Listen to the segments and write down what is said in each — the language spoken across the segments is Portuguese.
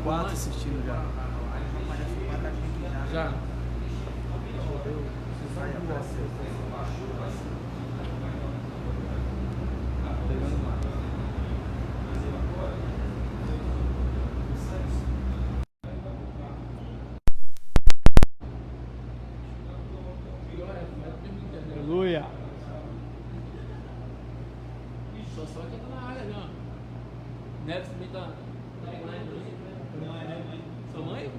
4 assistindo já. Já. Aleluia. Só que tá na área, não. Neto também tá. Sua mãe?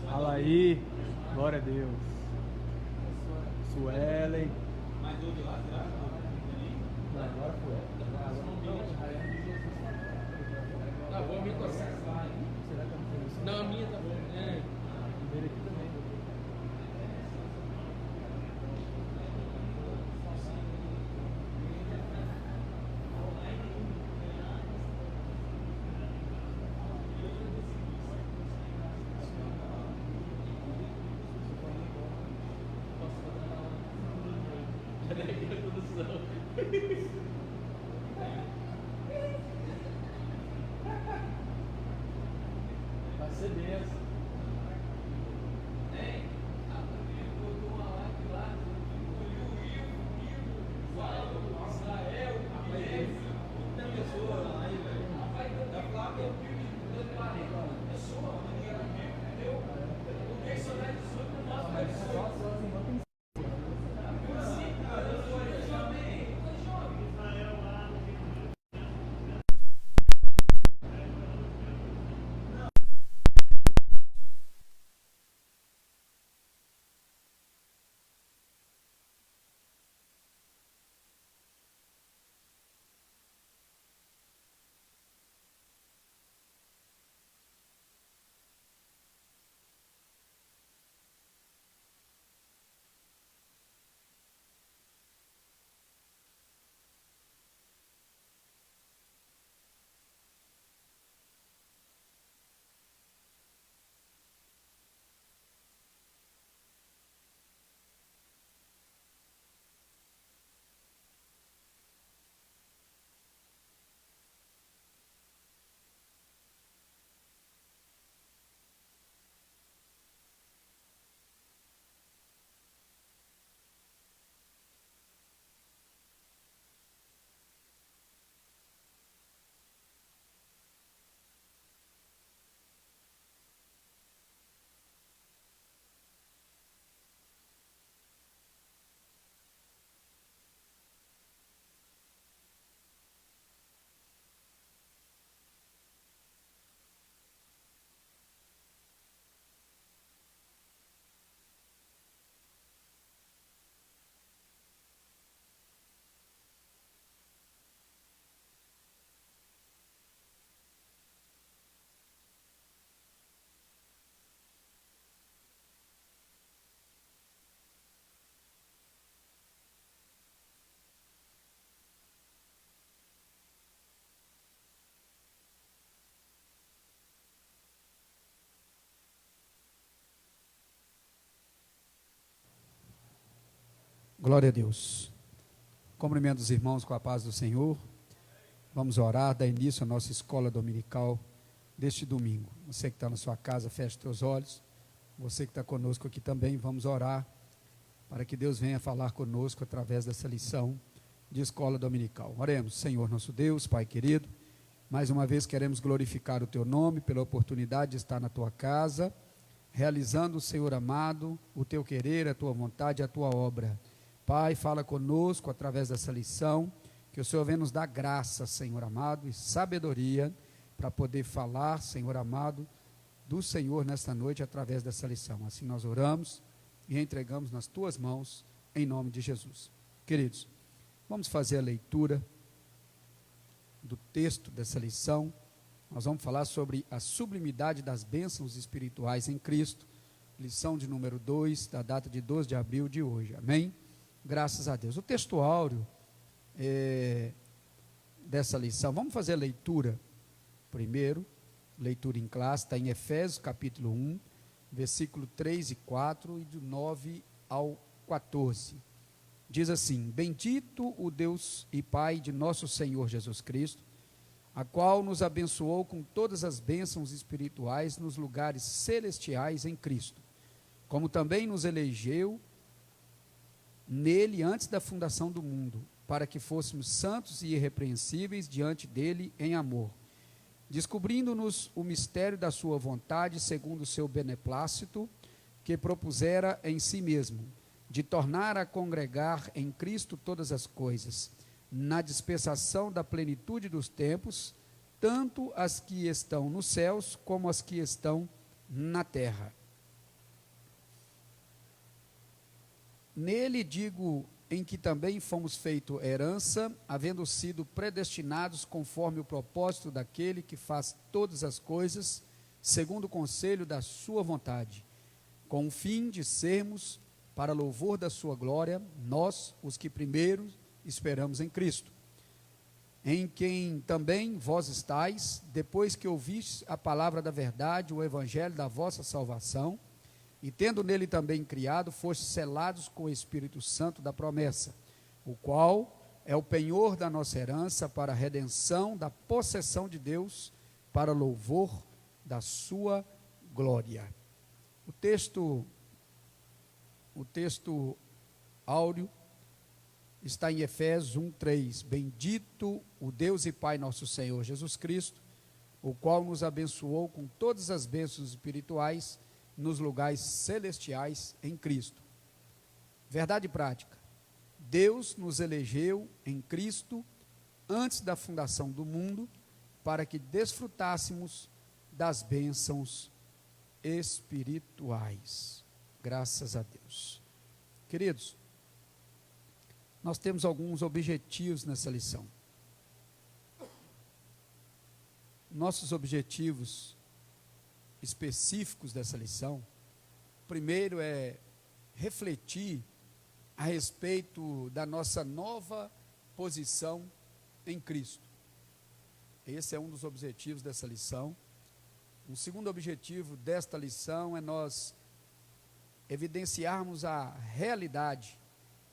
Fala aí. Glória a Deus. Suelen. Agora foi. Tá bom, a minha tá bom. Não, a minha tá bom. É. Aqui também. Vai ser benção. Glória a Deus. Cumprimento os irmãos com a paz do Senhor. Vamos orar, dar início à nossa escola dominical deste domingo. Você que está na sua casa, feche seus olhos. Você que está conosco aqui também, vamos orar para que Deus venha falar conosco através dessa lição de escola dominical. Oremos. Senhor nosso Deus, Pai querido, mais uma vez queremos glorificar o Teu nome pela oportunidade de estar na Tua casa, realizando, Senhor amado, o Teu querer, a Tua vontade, a Tua obra. Pai, fala conosco através dessa lição, que o Senhor venha nos dar graça, Senhor amado, e sabedoria para poder falar, Senhor amado, do Senhor nesta noite através dessa lição. Assim nós oramos e entregamos nas Tuas mãos, em nome de Jesus. Queridos, vamos fazer a leitura do texto dessa lição. Nós vamos falar sobre a sublimidade das bênçãos espirituais em Cristo, lição de número 2, da data de 12 de abril de hoje. Amém? Graças a Deus. O texto áureo dessa lição, vamos fazer a leitura primeiro, leitura em classe, está em Efésios capítulo 1, versículo 3 e 4 e do 9 ao 14. diz assim: Bendito o Deus e Pai de nosso Senhor Jesus Cristo, a qual nos abençoou com todas as bênçãos espirituais nos lugares celestiais em Cristo, como também nos elegeu nele antes da fundação do mundo, para que fôssemos santos e irrepreensíveis diante dele em amor, descobrindo-nos o mistério da sua vontade, segundo o seu beneplácito, que propusera em si mesmo, de tornar a congregar em Cristo todas as coisas, na dispensação da plenitude dos tempos, tanto as que estão nos céus, como as que estão na terra. Nele digo, em que também fomos feito herança, havendo sido predestinados conforme o propósito daquele que faz todas as coisas, segundo o conselho da sua vontade, com o fim de sermos, para louvor da sua glória, nós, os que primeiro esperamos em Cristo, em quem também vós estáis, depois que ouvistes a palavra da verdade, o evangelho da vossa salvação, e tendo nele também criado, fostes selados com o Espírito Santo da promessa, o qual é o penhor da nossa herança para a redenção da possessão de Deus, para louvor da sua glória. O texto áureo está em Efésios 1:3. Bendito o Deus e Pai nosso Senhor Jesus Cristo, o qual nos abençoou com todas as bênçãos espirituais nos lugares celestiais em Cristo. Verdade prática: Deus nos elegeu em Cristo antes da fundação do mundo, para que desfrutássemos das bênçãos espirituais. Graças a Deus. Queridos, nós temos alguns objetivos nessa lição. Nossos objetivos específicos dessa lição, primeiro é refletir a respeito da nossa nova posição em Cristo. Esse é um dos objetivos dessa lição. Um segundo objetivo desta lição é nós evidenciarmos a realidade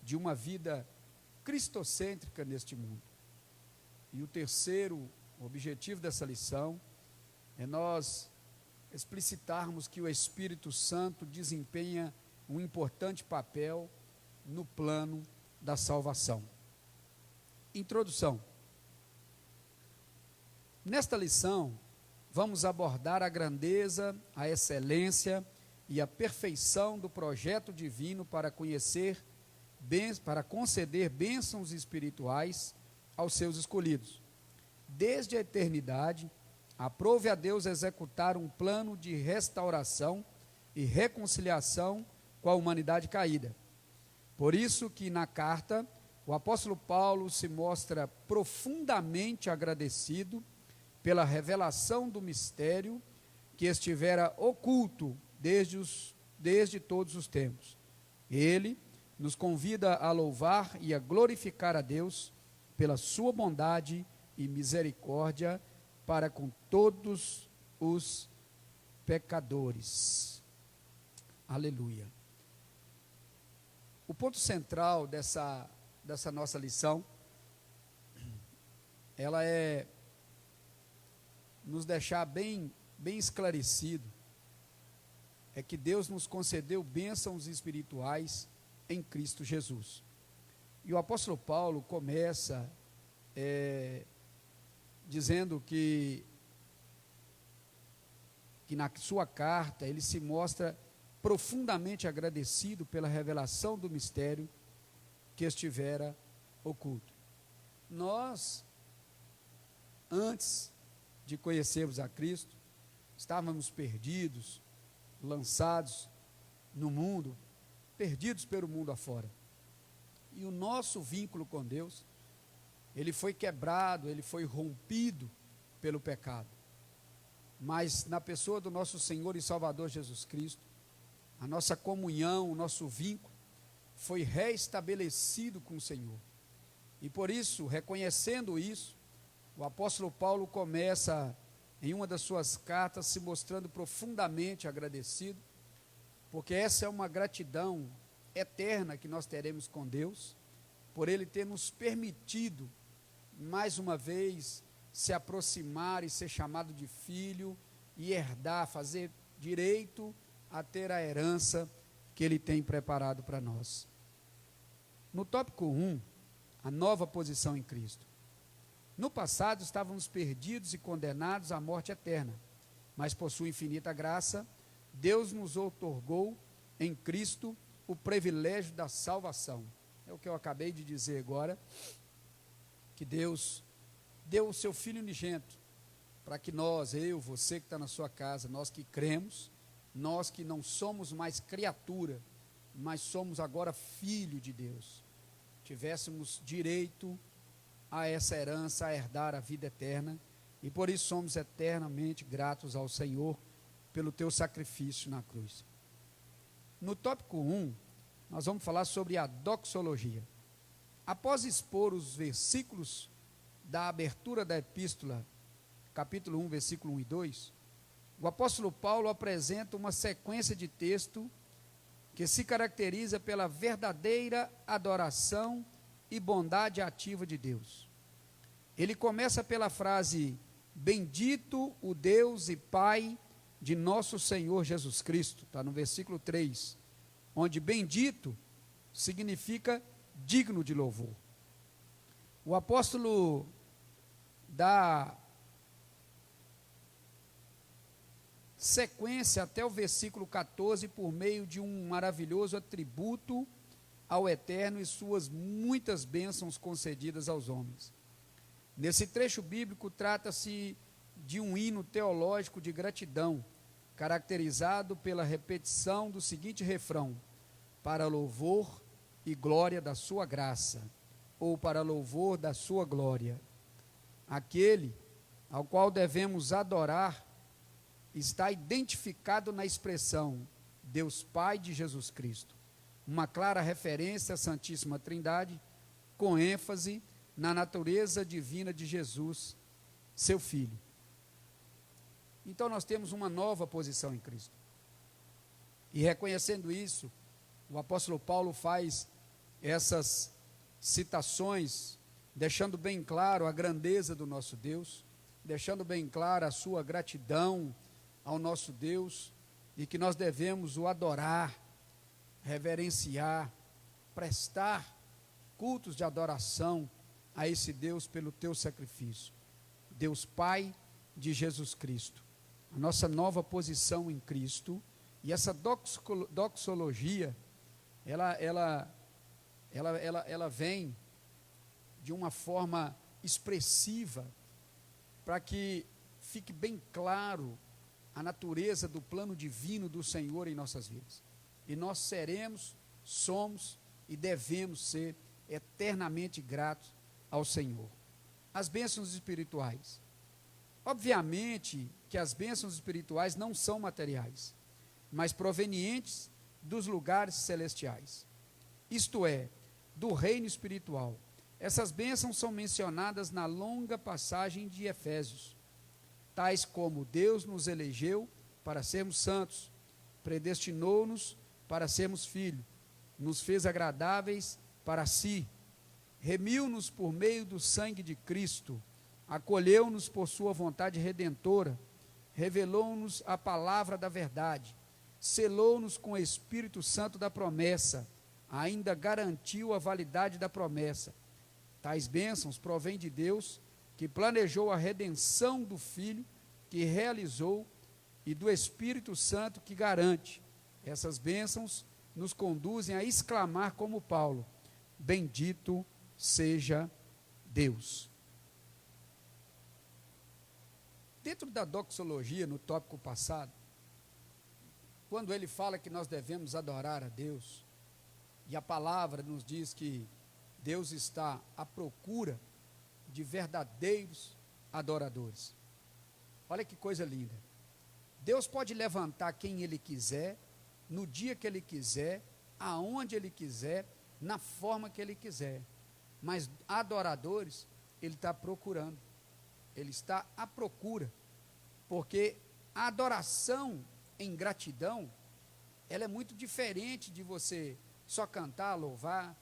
de uma vida cristocêntrica neste mundo. E o terceiro objetivo dessa lição é nós explicitarmos que o Espírito Santo desempenha um importante papel no plano da salvação. Introdução. Nesta lição, vamos abordar a grandeza, a excelência e a perfeição do projeto divino para conceder bênçãos espirituais aos seus escolhidos. Desde a eternidade, aprove a Deus executar um plano de restauração e reconciliação com a humanidade caída. Por isso que na carta, o apóstolo Paulo se mostra profundamente agradecido pela revelação do mistério que estivera oculto desde todos os tempos. Ele nos convida a louvar e a glorificar a Deus pela sua bondade e misericórdia para com todos os pecadores. Aleluia. O ponto central dessa nossa lição, ela é nos deixar bem esclarecido, é que Deus nos concedeu bênçãos espirituais em Cristo Jesus. E o apóstolo Paulo começa dizendo que na sua carta ele se mostra profundamente agradecido pela revelação do mistério que estivera oculto. Nós, antes de conhecermos a Cristo, estávamos perdidos, lançados no mundo, perdidos pelo mundo afora. E o nosso vínculo com Deus, ele foi quebrado, ele foi rompido pelo pecado. Mas na pessoa do nosso Senhor e Salvador Jesus Cristo, a nossa comunhão, o nosso vínculo foi reestabelecido com o Senhor. E por isso, reconhecendo isso, o apóstolo Paulo começa em uma das suas cartas se mostrando profundamente agradecido, porque essa é uma gratidão eterna que nós teremos com Deus, por Ele ter nos permitido, mais uma vez, se aproximar e ser chamado de filho, e herdar, fazer direito a ter a herança que Ele tem preparado para nós. No tópico 1, a nova posição em Cristo. No passado estávamos perdidos e condenados à morte eterna, mas por sua infinita graça, Deus nos outorgou em Cristo o privilégio da salvação. É o que eu acabei de dizer agora, que Deus deu o seu Filho unigênito, para que nós, eu, você que está na sua casa, nós que cremos, nós que não somos mais criatura, mas somos agora filho de Deus, tivéssemos direito a essa herança, a herdar a vida eterna, e por isso somos eternamente gratos ao Senhor pelo teu sacrifício na cruz. No tópico 1, nós vamos falar sobre a doxologia. Após expor os versículos da abertura da epístola, capítulo 1, versículo 1 e 2, o apóstolo Paulo apresenta uma sequência de texto que se caracteriza pela verdadeira adoração e bondade ativa de Deus. Ele começa pela frase: bendito o Deus e Pai de nosso Senhor Jesus Cristo, está no versículo 3, onde bendito significa digno de louvor. O apóstolo dá sequência até o versículo 14 por meio de um maravilhoso atributo ao Eterno e suas muitas bênçãos concedidas aos homens. Nesse trecho bíblico trata-se de um hino teológico de gratidão, caracterizado pela repetição do seguinte refrão: para louvor e glória da sua graça, ou para louvor da sua glória. Aquele ao qual devemos adorar está identificado na expressão Deus Pai de Jesus Cristo, uma clara referência à Santíssima Trindade, com ênfase na natureza divina de Jesus, seu Filho. Então nós temos uma nova posição em Cristo. E reconhecendo isso, o apóstolo Paulo faz essas citações, deixando bem claro a grandeza do nosso Deus, deixando bem claro a sua gratidão ao nosso Deus, e que nós devemos o adorar, reverenciar, prestar cultos de adoração a esse Deus pelo teu sacrifício. Deus Pai de Jesus Cristo. A nossa nova posição em Cristo, e essa doxologia, ela vem de uma forma expressiva, para que fique bem claro a natureza do plano divino do Senhor em nossas vidas. E nós seremos, somos e devemos ser eternamente gratos ao Senhor. As bênçãos espirituais. Obviamente que as bênçãos espirituais não são materiais, mas provenientes dos lugares celestiais. Isto é, do reino espiritual. Essas bênçãos são mencionadas na longa passagem de Efésios, tais como Deus nos elegeu para sermos santos, predestinou-nos para sermos filhos, nos fez agradáveis para si, remiu-nos por meio do sangue de Cristo, acolheu-nos por sua vontade redentora, revelou-nos a palavra da verdade, selou-nos com o Espírito Santo da promessa, ainda garantiu a validade da promessa. Tais bênçãos provêm de Deus, que planejou a redenção do Filho, que realizou, e do Espírito Santo que garante. Essas bênçãos nos conduzem a exclamar como Paulo: bendito seja Deus. Dentro da doxologia, no tópico passado, quando ele fala que nós devemos adorar a Deus, e a palavra nos diz que Deus está à procura de verdadeiros adoradores. Olha que coisa linda. Deus pode levantar quem Ele quiser, no dia que Ele quiser, aonde Ele quiser, na forma que Ele quiser. Mas adoradores, Ele está procurando. Ele está à procura. Porque a adoração em gratidão, ela é muito diferente de você só cantar, louvar.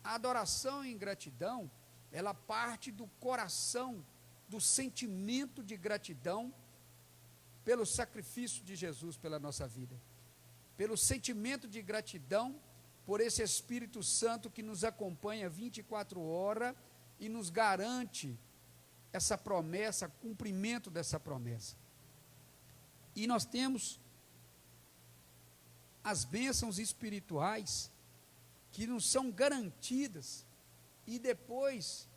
A adoração em gratidão, ela parte do coração, do sentimento de gratidão pelo sacrifício de Jesus pela nossa vida, pelo sentimento de gratidão por esse Espírito Santo que nos acompanha 24 horas e nos garante essa promessa, cumprimento dessa promessa. E nós temos as bênçãos espirituais que nos são garantidas e depois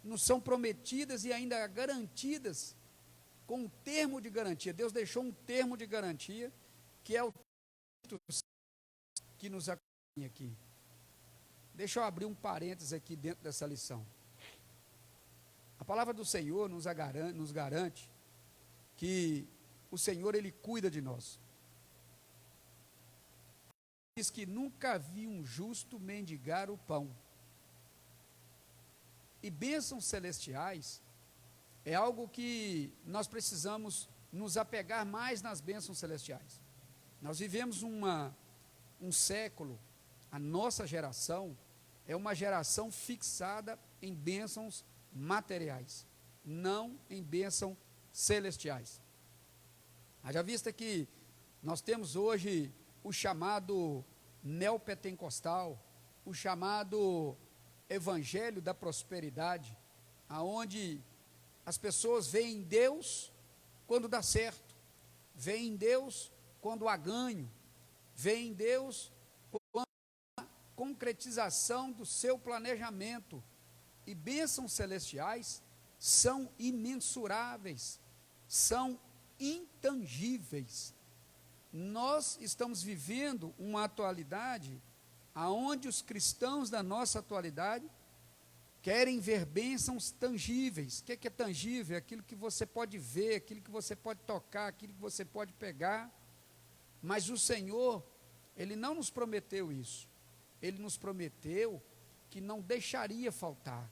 nos são prometidas e ainda garantidas com um termo de garantia. Deus deixou um termo de garantia, que é o que nos acompanha aqui. Deixa eu abrir um parênteses aqui dentro dessa lição. A palavra do Senhor nos garante que o Senhor, Ele cuida de nós. Diz que nunca vi um justo mendigar o pão. E bênçãos celestiais é algo que nós precisamos nos apegar mais nas bênçãos celestiais. Nós vivemos um século, a nossa geração é uma geração fixada em bênçãos materiais, não em bênçãos celestiais. Haja vista que nós temos hoje o chamado neopentecostal, o chamado evangelho da prosperidade, aonde as pessoas veem Deus quando dá certo, veem Deus quando há ganho, veem Deus quando há concretização do seu planejamento. E bênçãos celestiais são imensuráveis, são intangíveis. Nós estamos vivendo uma atualidade aonde os cristãos da nossa atualidade querem ver bênçãos tangíveis. O que é tangível? Aquilo que você pode ver, aquilo que você pode tocar, aquilo que você pode pegar. Mas o Senhor, Ele não nos prometeu isso. Ele nos prometeu que não deixaria faltar.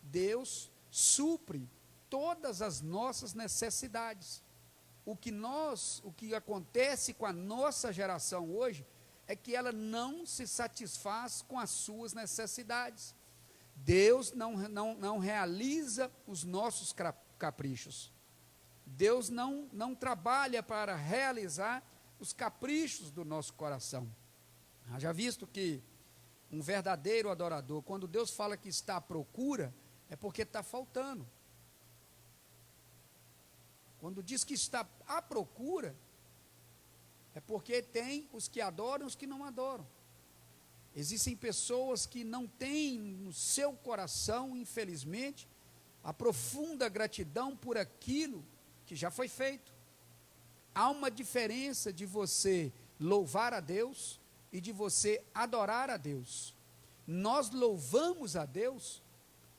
Deus supre todas as nossas necessidades. O que acontece com a nossa geração hoje é que ela não se satisfaz com as suas necessidades. Deus não realiza os nossos caprichos. Deus não trabalha para realizar os caprichos do nosso coração. Já visto que um verdadeiro adorador, quando Deus fala que está à procura, é porque está faltando. Quando diz que está à procura, é porque tem os que adoram e os que não adoram. Existem pessoas que não têm no seu coração, infelizmente, a profunda gratidão por aquilo que já foi feito. Há uma diferença de você louvar a Deus e de você adorar a Deus. Nós louvamos a Deus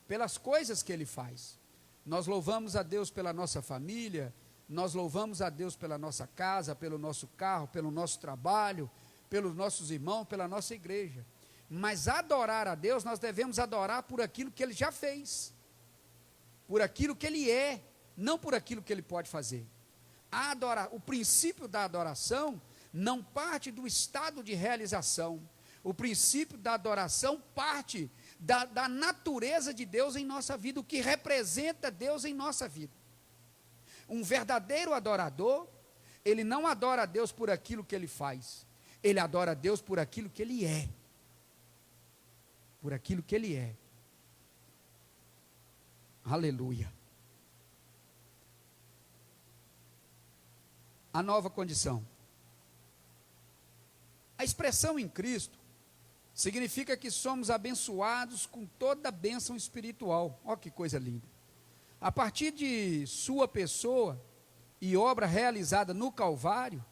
pelas coisas que Ele faz. Nós louvamos a Deus pela nossa família, nós louvamos a Deus pela nossa casa, pelo nosso carro, pelo nosso trabalho, pelos nossos irmãos, pela nossa igreja. Mas adorar a Deus, nós devemos adorar por aquilo que Ele já fez, por aquilo que Ele é, não por aquilo que Ele pode fazer. O princípio da adoração não parte do estado de realização. O princípio da adoração parte da natureza de Deus em nossa vida, o que representa Deus em nossa vida. Um verdadeiro adorador, ele não adora a Deus por aquilo que ele faz, ele adora a Deus por aquilo que ele é. Por aquilo que ele é. Aleluia. A nova condição. A expressão em Cristo significa que somos abençoados com toda a bênção espiritual. Olha que coisa linda. A partir de sua pessoa e obra realizada no Calvário,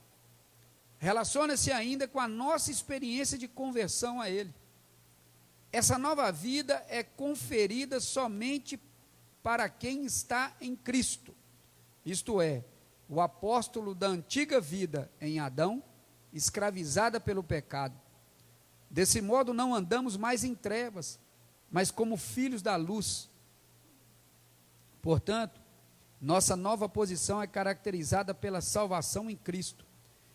relaciona-se ainda com a nossa experiência de conversão a Ele. Essa nova vida é conferida somente para quem está em Cristo. Isto é, o apóstolo da antiga vida em Adão, escravizada pelo pecado. Desse modo não andamos mais em trevas, mas como filhos da luz. Portanto, nossa nova posição é caracterizada pela salvação em Cristo,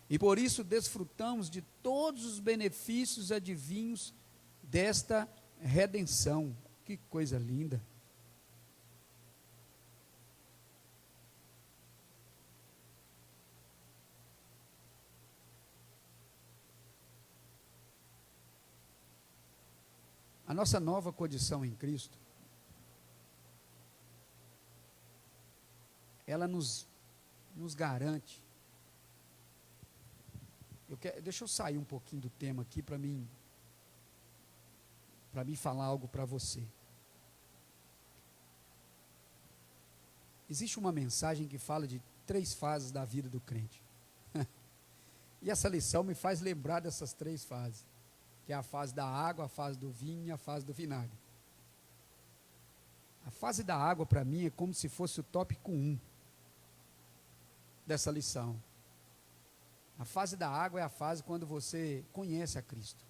e por isso desfrutamos de todos os benefícios adivinhos desta redenção. Que coisa linda. A nossa nova condição em Cristo, ela nos garante. Deixa eu sair um pouquinho do tema aqui para mim falar algo para você. Existe uma mensagem que fala de 3 fases da vida do crente. E essa lição me faz lembrar dessas 3 fases, que é a fase da água, a fase do vinho e a fase do vinagre. A fase da água para mim é como se fosse o tópico 1 dessa lição. A fase da água é a fase quando você conhece a Cristo.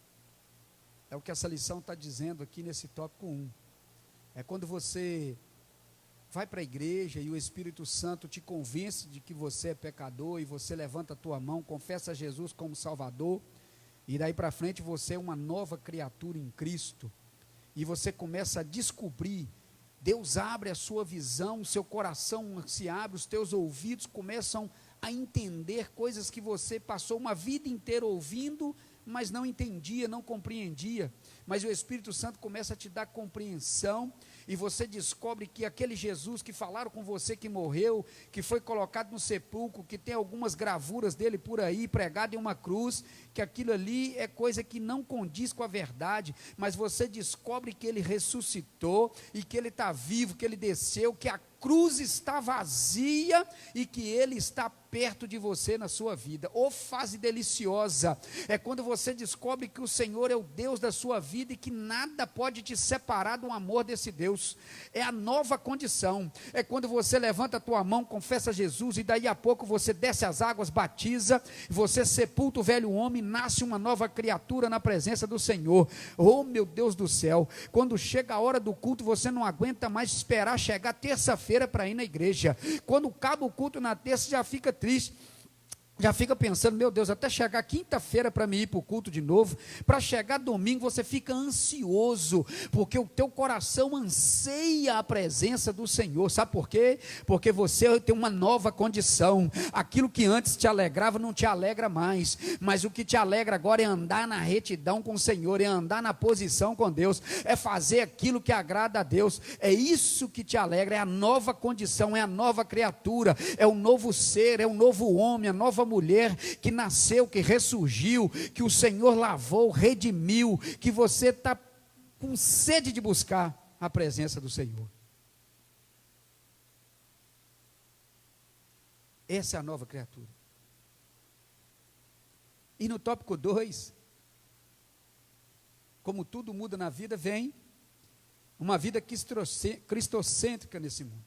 É o que essa lição está dizendo aqui nesse tópico 1. É quando você vai para a igreja e o Espírito Santo te convence de que você é pecador e você levanta a tua mão, confessa Jesus como Salvador, e daí para frente você é uma nova criatura em Cristo, e você começa a descobrir, Deus abre a sua visão, o seu coração se abre, os teus ouvidos começam a entender coisas que você passou uma vida inteira ouvindo, mas não entendia, não compreendia, mas o Espírito Santo começa a te dar compreensão, e você descobre que aquele Jesus que falaram com você que morreu, que foi colocado no sepulcro, que tem algumas gravuras dele por aí, pregado em uma cruz, que aquilo ali é coisa que não condiz com a verdade, mas você descobre que ele ressuscitou, e que ele está vivo, que ele desceu, que a cruz está vazia, e que ele está perto de você na sua vida. Ô fase deliciosa, é quando você descobre que o Senhor é o Deus da sua vida, e que nada pode te separar do amor desse Deus. É a nova condição, é quando você levanta a tua mão, confessa Jesus, e daí a pouco você desce as águas, batiza, você sepulta o velho homem, nasce uma nova criatura na presença do Senhor. Oh meu Deus do céu, quando chega a hora do culto, você não aguenta mais esperar chegar terça-feira para ir na igreja. Quando acaba o culto na terça, já fica triste, já fica pensando, meu Deus, até chegar quinta-feira para me ir para o culto de novo, para chegar domingo você fica ansioso, porque o teu coração anseia a presença do Senhor. Sabe por quê? Porque você tem uma nova condição. Aquilo que antes te alegrava não te alegra mais, mas o que te alegra agora é andar na retidão com o Senhor, é andar na posição com Deus, é fazer aquilo que agrada a Deus. É isso que te alegra, é a nova condição, é a nova criatura, é o novo ser, é o novo homem, a nova mulher que nasceu, que ressurgiu, que o Senhor lavou, redimiu, que você está com sede de buscar a presença do Senhor. Essa é a nova criatura. E no tópico 2, como tudo muda na vida, vem uma vida cristocêntrica nesse mundo.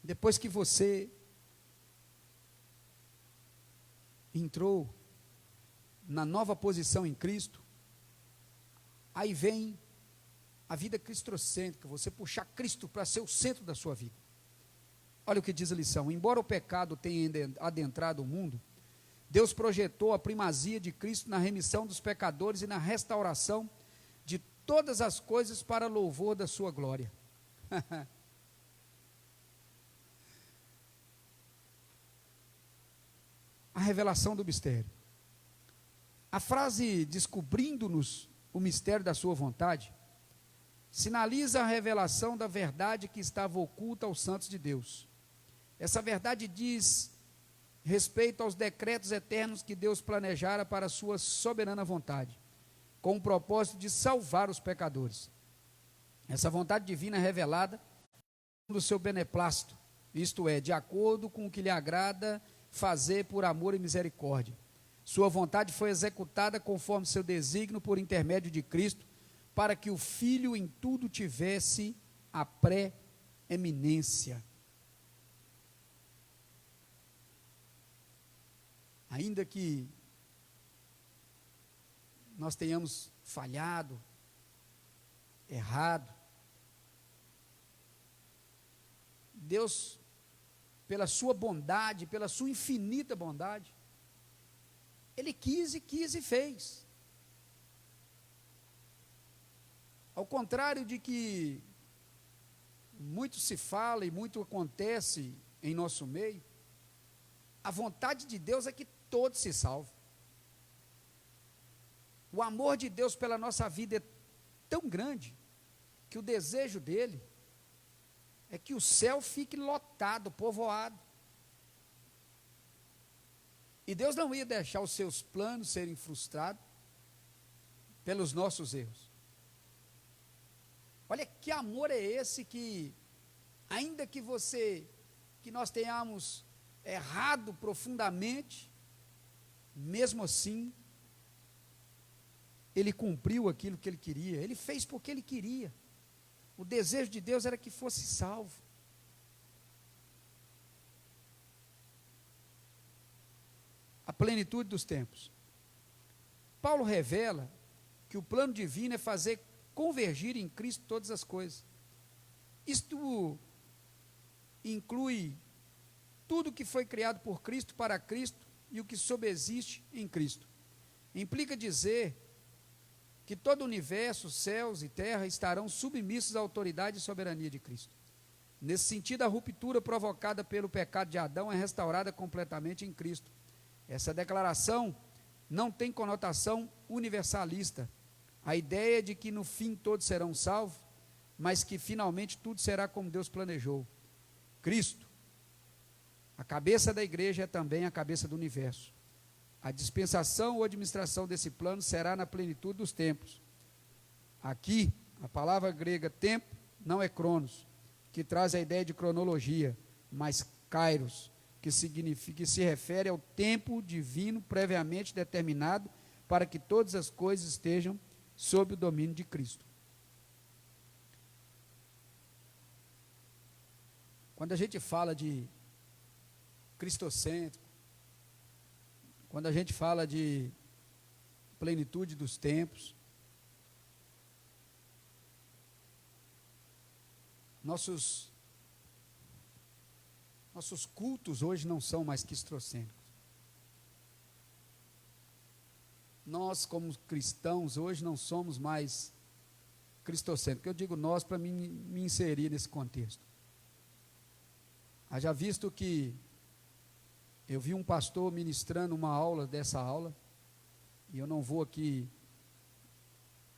Depois que você entrou na nova posição em Cristo, aí vem a vida cristocêntrica, você puxar Cristo para ser o centro da sua vida. Olha o que diz a lição: embora o pecado tenha adentrado o mundo, Deus projetou a primazia de Cristo na remissão dos pecadores e na restauração de todas as coisas para louvor da sua glória. A revelação do mistério. A frase descobrindo-nos o mistério da sua vontade sinaliza a revelação da verdade que estava oculta aos santos de Deus. Essa verdade diz respeito aos decretos eternos que Deus planejara para a sua soberana vontade, com o propósito de salvar os pecadores. Essa vontade divina é revelada do seu beneplácito, isto é, de acordo com o que lhe agrada fazer por amor e misericórdia. Sua vontade foi executada conforme seu desígnio por intermédio de Cristo, para que o Filho em tudo tivesse a pré-eminência. Ainda que nós tenhamos falhado, errado, Deus, pela sua bondade, pela sua infinita bondade, Ele quis e fez. Ao contrário de que muito se fala e muito acontece em nosso meio, a vontade de Deus é que todos se salvem. O amor de Deus pela nossa vida é tão grande, que o desejo dele é que o céu fique lotado, povoado. E Deus não ia deixar os seus planos serem frustrados pelos nossos erros. Olha que amor é esse que, ainda que nós tenhamos errado profundamente, mesmo assim, Ele cumpriu aquilo que Ele queria, Ele fez porque Ele queria. O desejo de Deus era que fosse salvo. A plenitude dos tempos. Paulo revela que o plano divino é fazer convergir em Cristo todas as coisas. Isto inclui tudo que foi criado por Cristo para Cristo e o que subsiste em Cristo. Implica dizer que todo o universo, céus e terra estarão submissos à autoridade e soberania de Cristo. Nesse sentido, a ruptura provocada pelo pecado de Adão é restaurada completamente em Cristo. Essa declaração não tem conotação universalista. A ideia de que no fim todos serão salvos, mas que finalmente tudo será como Deus planejou. Cristo, a cabeça da igreja, é também a cabeça do universo. A dispensação ou administração desse plano será na plenitude dos tempos. Aqui, a palavra grega tempo não é cronos, que traz a ideia de cronologia, mas kairos, que se refere ao tempo divino previamente determinado para que todas as coisas estejam sob o domínio de Cristo. Quando a gente fala de cristocêntrico, quando a gente fala de plenitude dos tempos, nossos cultos hoje não são mais cristocêntricos. Nós, como cristãos, hoje não somos mais cristocêntricos. Eu digo nós para me inserir nesse contexto. Haja visto que eu vi um pastor ministrando uma aula dessa aula, e eu não vou aqui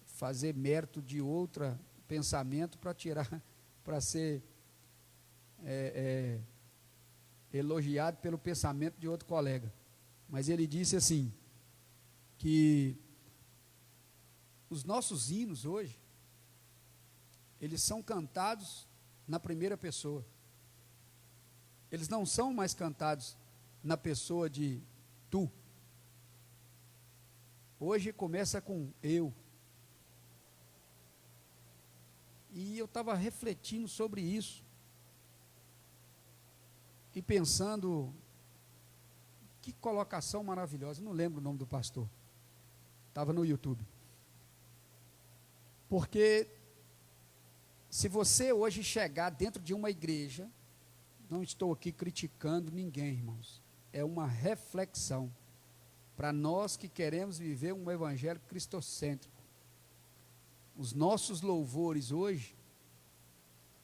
fazer mérito de outro pensamento para ser elogiado pelo pensamento de outro colega. Mas ele disse assim, que os nossos hinos hoje, eles são cantados na primeira pessoa. Eles não são mais cantados na pessoa de tu. Hoje começa com eu. E eu estava refletindo sobre isso. E pensando, que colocação maravilhosa. Eu não lembro o nome do pastor. Estava no YouTube. Porque se você hoje chegar dentro de uma igreja, não estou aqui criticando ninguém, irmãos. É uma reflexão para nós que queremos viver um evangelho cristocêntrico. Os nossos louvores hoje,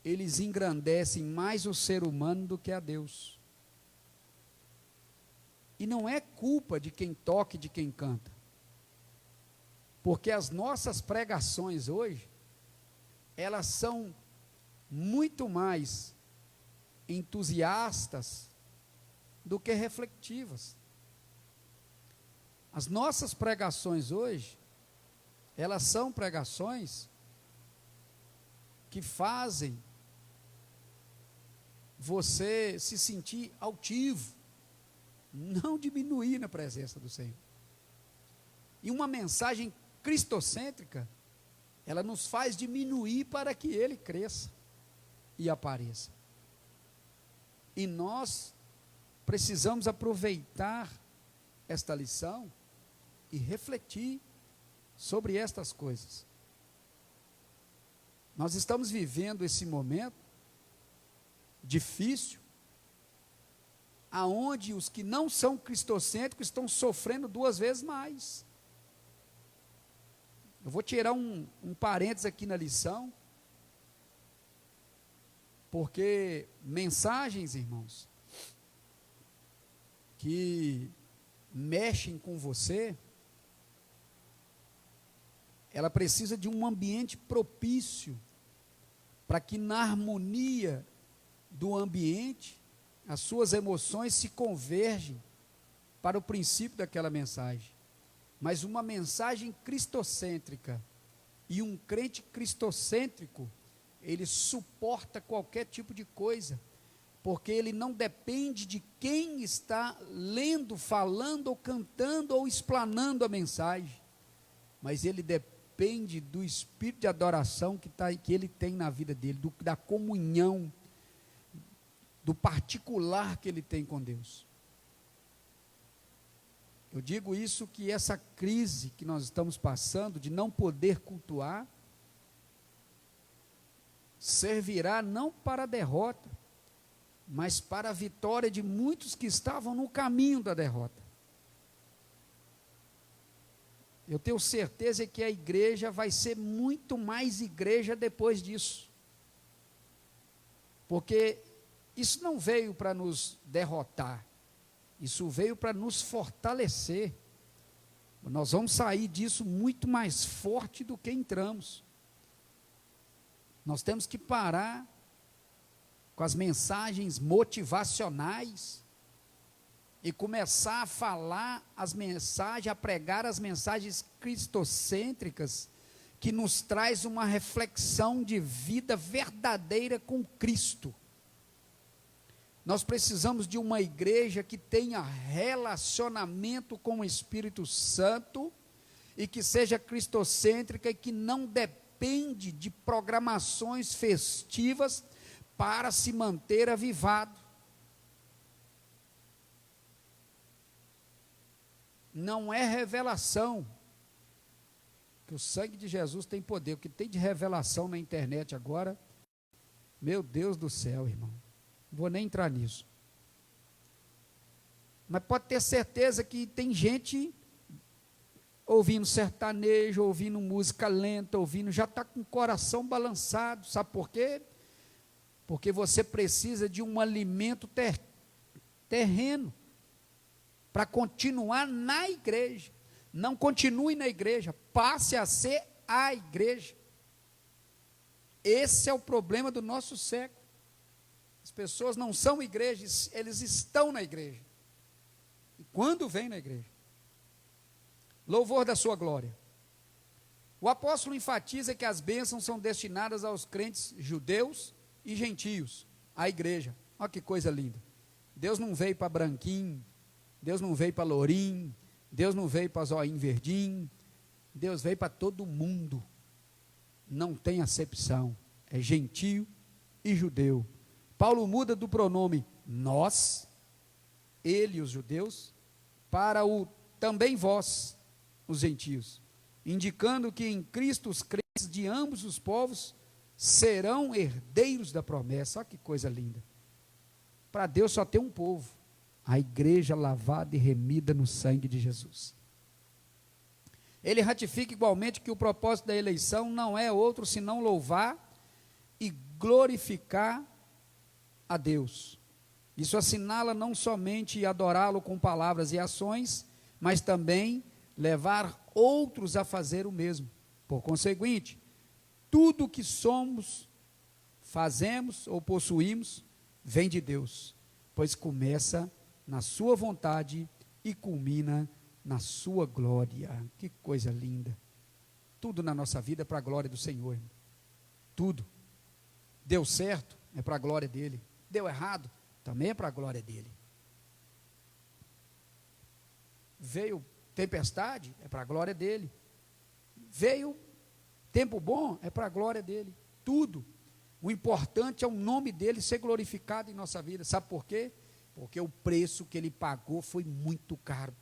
eles engrandecem mais o ser humano do que a Deus. E não é culpa de quem toca e de quem canta. Porque as nossas pregações hoje, elas são muito mais entusiastas do que reflexivas. As nossas pregações hoje, elas são pregações que fazem você se sentir altivo, não diminuir na presença do Senhor. E uma mensagem cristocêntrica, ela nos faz diminuir para que Ele cresça e apareça. E nós precisamos aproveitar esta lição e refletir sobre estas coisas. Nós estamos vivendo esse momento difícil, aonde os que não são cristocêntricos estão sofrendo 2 vezes mais. Eu vou tirar um parênteses aqui na lição, porque mensagens, irmãos, que mexem com você, ela precisa de um ambiente propício, para que na harmonia do ambiente, as suas emoções se convergem para o princípio daquela mensagem. Mas uma mensagem cristocêntrica e um crente cristocêntrico, ele suporta qualquer tipo de coisa, porque ele não depende de quem está lendo, falando, ou cantando, ou explanando a mensagem, mas ele depende do espírito de adoração que ele tem na vida dele, da comunhão, do particular que ele tem com Deus. Eu digo isso, que essa crise que nós estamos passando, de não poder cultuar, servirá não para a derrota, mas para a vitória de muitos que estavam no caminho da derrota. Eu tenho certeza que a igreja vai ser muito mais igreja depois disso, porque isso não veio para nos derrotar, isso veio para nos fortalecer. Nós vamos sair disso muito mais forte do que entramos. Nós temos que parar com as mensagens motivacionais e começar a falar as mensagens, a pregar as mensagens cristocêntricas, que nos traz uma reflexão de vida verdadeira com Cristo. Nós precisamos de uma igreja que tenha relacionamento com o Espírito Santo e que seja cristocêntrica e que não depende de programações festivas para se manter avivado. Não é revelação, que o sangue de Jesus tem poder. O que tem de revelação na internet agora, meu Deus do céu, irmão, não vou nem entrar nisso. Mas pode ter certeza que tem gente ouvindo sertanejo, ouvindo música lenta, já está com o coração balançado. Sabe por quê? Porque você precisa de um alimento terreno para continuar na igreja. Não continue na igreja, passe a ser a igreja. Esse é o problema do nosso século. As pessoas não são igrejas, eles estão na igreja. E quando vêm na igreja? Louvor da sua glória. O apóstolo enfatiza que as bênçãos são destinadas aos crentes judeus e gentios, a igreja. Olha que coisa linda. Deus não veio para branquinho, Deus não veio para lourinho, Deus não veio para zoinho verdinho, Deus veio para todo mundo. Não tem acepção, é gentio e judeu. Paulo muda do pronome nós, ele, os judeus, para o também vós, os gentios, indicando que em Cristo os crentes de ambos os povos serão herdeiros da promessa. Olha que coisa linda. Para Deus só tem um povo, a igreja lavada e remida no sangue de Jesus. Ele ratifica igualmente que o propósito da eleição não é outro senão louvar e glorificar a Deus. Isso assinala não somente adorá-lo com palavras e ações, mas também levar outros a fazer o mesmo. Por conseguinte, tudo que somos, fazemos ou possuímos, vem de Deus, pois começa na sua vontade e culmina na sua glória. Que coisa linda. Tudo na nossa vida é para a glória do Senhor. Tudo. Deu certo, é para a glória dele. Deu errado, também é para a glória dele. Veio tempestade, é para a glória dele. Veio tempo bom, é para a glória dele. Tudo. O importante é o nome dele ser glorificado em nossa vida. Sabe por quê? Porque o preço que ele pagou foi muito caro,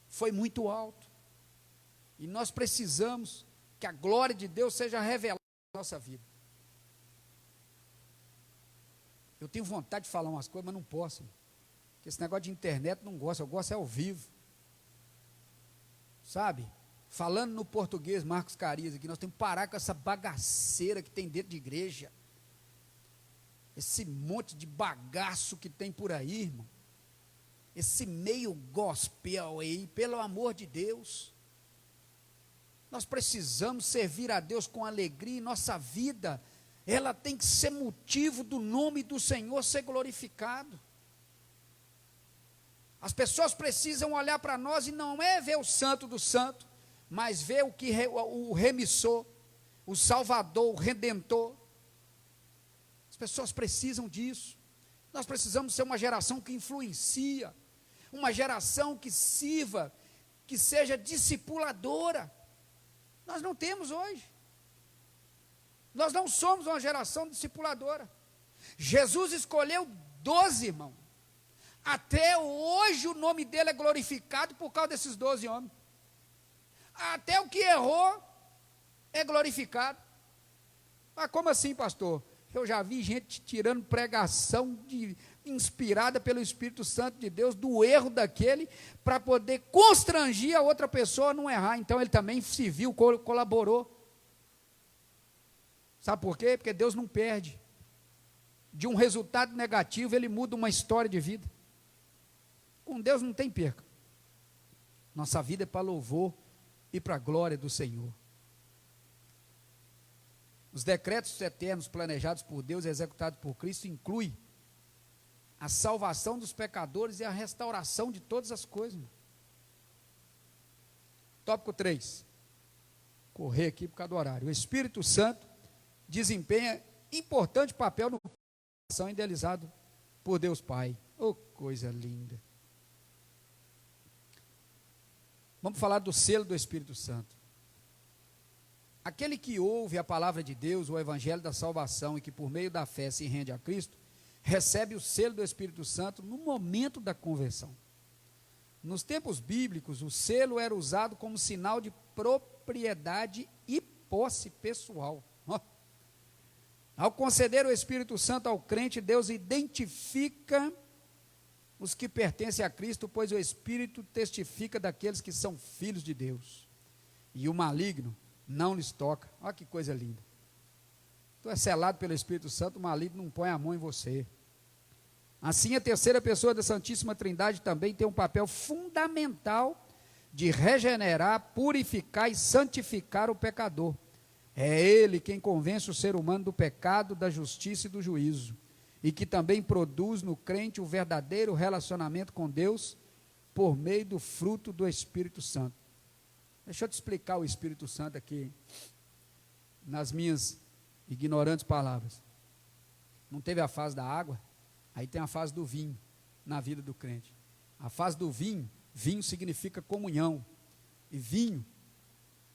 foi muito alto. E nós precisamos que a glória de Deus seja revelada na nossa vida. Eu tenho vontade de falar umas coisas, mas não posso. Porque esse negócio de internet não gosto, eu gosto é ao vivo. Sabe? Falando no português, Marcos Carias aqui, nós temos que parar com essa bagaceira que tem dentro de igreja. Esse monte de bagaço que tem por aí, irmão. Esse meio gospel aí, pelo amor de Deus. Nós precisamos servir a Deus com alegria, e nossa vida, ela tem que ser motivo do nome do Senhor ser glorificado. As pessoas precisam olhar para nós e não é ver o santo do santo, mas ver o remissor, o salvador, o redentor. As pessoas precisam disso. Nós precisamos ser uma geração que influencia, uma geração que sirva, que seja discipuladora. Nós não temos hoje. Nós não somos uma geração discipuladora. Jesus escolheu 12, irmão. Até hoje o nome dele é glorificado por causa desses 12 homens. Até o que errou é glorificado. Ah, como assim, pastor? Eu já vi gente tirando pregação inspirada pelo Espírito Santo de Deus do erro daquele para poder constranger a outra pessoa a não errar. Então ele também se viu, colaborou. Sabe por quê? Porque Deus não perde. De um resultado negativo, ele muda uma história de vida. Com Deus não tem perca. Nossa vida é para louvor e para a glória do Senhor. Os decretos eternos planejados por Deus e executados por Cristo incluem a salvação dos pecadores e a restauração de todas as coisas. Irmão. Tópico 3. Correr aqui por causa do horário. O Espírito Santo desempenha importante papel no coração idealizado por Deus Pai. Oh, coisa linda. Vamos falar do selo do Espírito Santo. Aquele que ouve a palavra de Deus, o evangelho da salvação, e que por meio da fé se rende a Cristo, recebe o selo do Espírito Santo no momento da conversão. Nos tempos bíblicos, o selo era usado como sinal de propriedade e posse pessoal. Ao conceder o Espírito Santo ao crente, Deus identifica os que pertencem a Cristo, pois o Espírito testifica daqueles que são filhos de Deus. E o maligno não lhes toca. Olha que coisa linda. Tu é selado pelo Espírito Santo, o maligno não põe a mão em você. Assim, a terceira pessoa da Santíssima Trindade também tem um papel fundamental de regenerar, purificar e santificar o pecador. É ele quem convence o ser humano do pecado, da justiça e do juízo, e que também produz no crente o verdadeiro relacionamento com Deus por meio do fruto do Espírito Santo. Deixa eu te explicar o Espírito Santo aqui, nas minhas ignorantes palavras. Não teve a fase da água? Aí tem a fase do vinho na vida do crente. A fase do vinho, vinho significa comunhão. E vinho,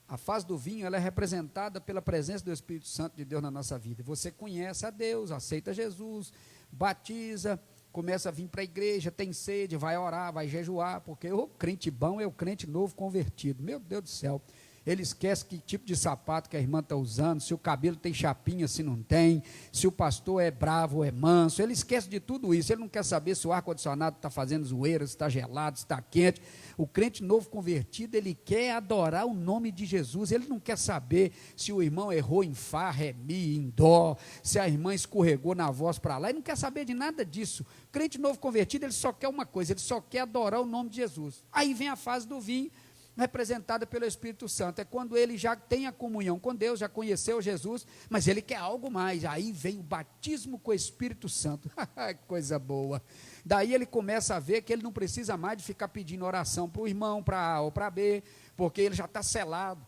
a fase do vinho, ela é representada pela presença do Espírito Santo de Deus na nossa vida. Você conhece a Deus, aceita Jesus, batiza, começa a vir para a igreja, tem sede, vai orar, vai jejuar, porque o crente bom é o crente novo convertido. Meu Deus do céu. Ele esquece que tipo de sapato que a irmã está usando, se o cabelo tem chapinha, se não tem, se o pastor é bravo ou é manso, ele esquece de tudo isso, ele não quer saber se o ar-condicionado está fazendo zoeira, se está gelado, se está quente. O crente novo convertido, ele quer adorar o nome de Jesus, ele não quer saber se o irmão errou em Fá, Ré, Mi, em Dó, se a irmã escorregou na voz para lá, ele não quer saber de nada disso. O crente novo convertido, ele só quer uma coisa, ele só quer adorar o nome de Jesus. Aí vem a fase do vinho, representada pelo Espírito Santo, é quando ele já tem a comunhão com Deus, já conheceu Jesus, mas ele quer algo mais, aí vem o batismo com o Espírito Santo, coisa boa, daí ele começa a ver que ele não precisa mais de ficar pedindo oração para o irmão, para A ou para B, porque ele já está selado,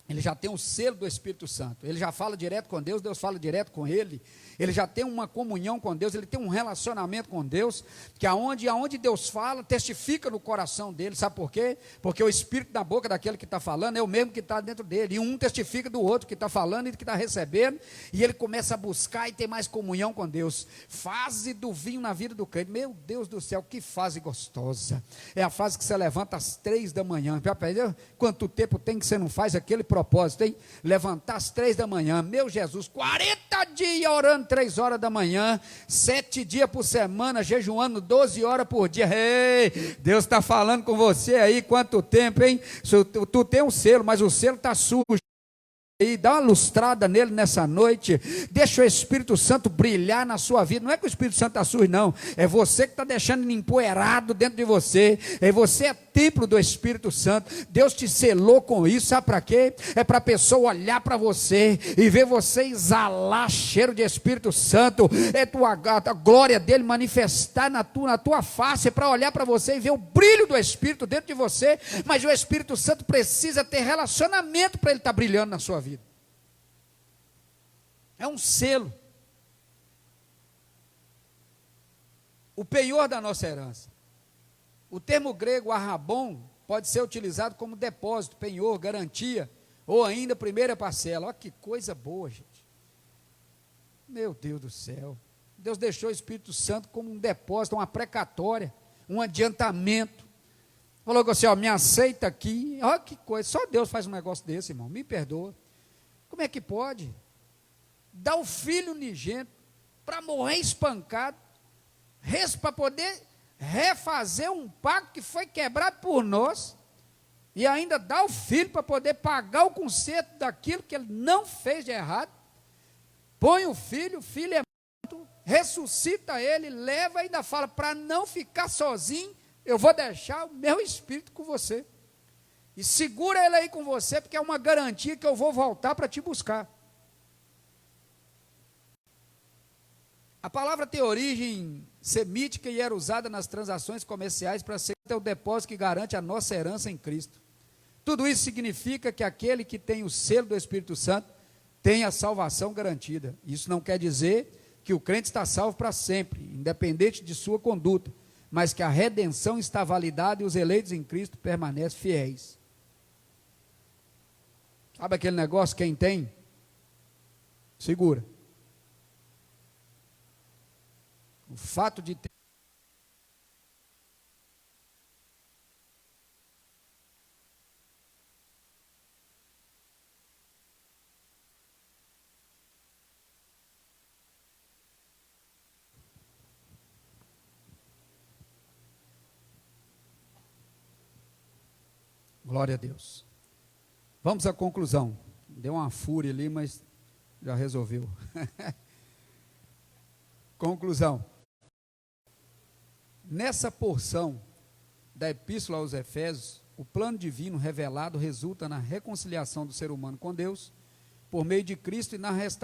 ele já tem o selo do Espírito Santo, ele já fala direto com Deus, Deus fala direto com ele já tem uma comunhão com Deus, ele tem um relacionamento com Deus, que aonde Deus fala, testifica no coração dele, sabe por quê? Porque o Espírito na boca daquele que está falando é o mesmo que está dentro dele, e um testifica do outro que está falando e que está recebendo, e ele começa a buscar e ter mais comunhão com Deus. Fase do vinho na vida do crente, meu Deus do céu, que fase gostosa, é a fase que você levanta às 3 da manhã, já perdeu? Quanto tempo tem que você não faz aquele programa propósito, hein? Levantar às 3 da manhã, meu Jesus, 40 dias orando 3 horas da manhã, 7 dias por semana, jejuando 12 horas por dia. Ei, Deus está falando com você aí, quanto tempo, hein? Tu tem um selo, mas o selo está sujo. E dá uma lustrada nele nessa noite, deixa o Espírito Santo brilhar na sua vida. Não é que o Espírito Santo está sujo, não, é você que está deixando ele empoeirado dentro de você. Você é templo do Espírito Santo. Deus te selou com isso, sabe para quê? É para a pessoa olhar para você e ver você exalar cheiro de Espírito Santo, a glória dele manifestar na tua face, é para olhar para você e ver o brilho do Espírito dentro de você. Mas o Espírito Santo precisa ter relacionamento para ele estar brilhando na sua vida. É um selo, o penhor da nossa herança. O termo grego arrabon pode ser utilizado como depósito, penhor, garantia, ou ainda primeira parcela. Olha que coisa boa, gente. Meu Deus do céu. Deus deixou o Espírito Santo como um depósito, uma precatória, um adiantamento. Falou assim, ó, me aceita aqui. Olha que coisa, só Deus faz um negócio desse, irmão, me perdoa. Como é que pode? Dá o filho unigênito para morrer espancado, para poder refazer um pacto que foi quebrado por nós, e ainda dá o filho para poder pagar o conserto daquilo que ele não fez de errado. Põe o filho é morto, ressuscita ele, leva e ainda fala, para não ficar sozinho, eu vou deixar o meu Espírito com você. E segura ele aí com você, porque é uma garantia que eu vou voltar para te buscar. A palavra tem origem semítica e era usada nas transações comerciais para ser o depósito que garante a nossa herança em Cristo. Tudo isso significa que aquele que tem o selo do Espírito Santo tem a salvação garantida. Isso não quer dizer que o crente está salvo para sempre, independente de sua conduta, mas que a redenção está validada e os eleitos em Cristo permanecem fiéis. Sabe aquele negócio, quem tem, segura. O fato de ter glória a Deus. Vamos à conclusão. Deu uma fúria ali, mas já resolveu. Conclusão. Nessa porção da Epístola aos Efésios, o plano divino revelado resulta na reconciliação do ser humano com Deus, por meio de Cristo e na restauração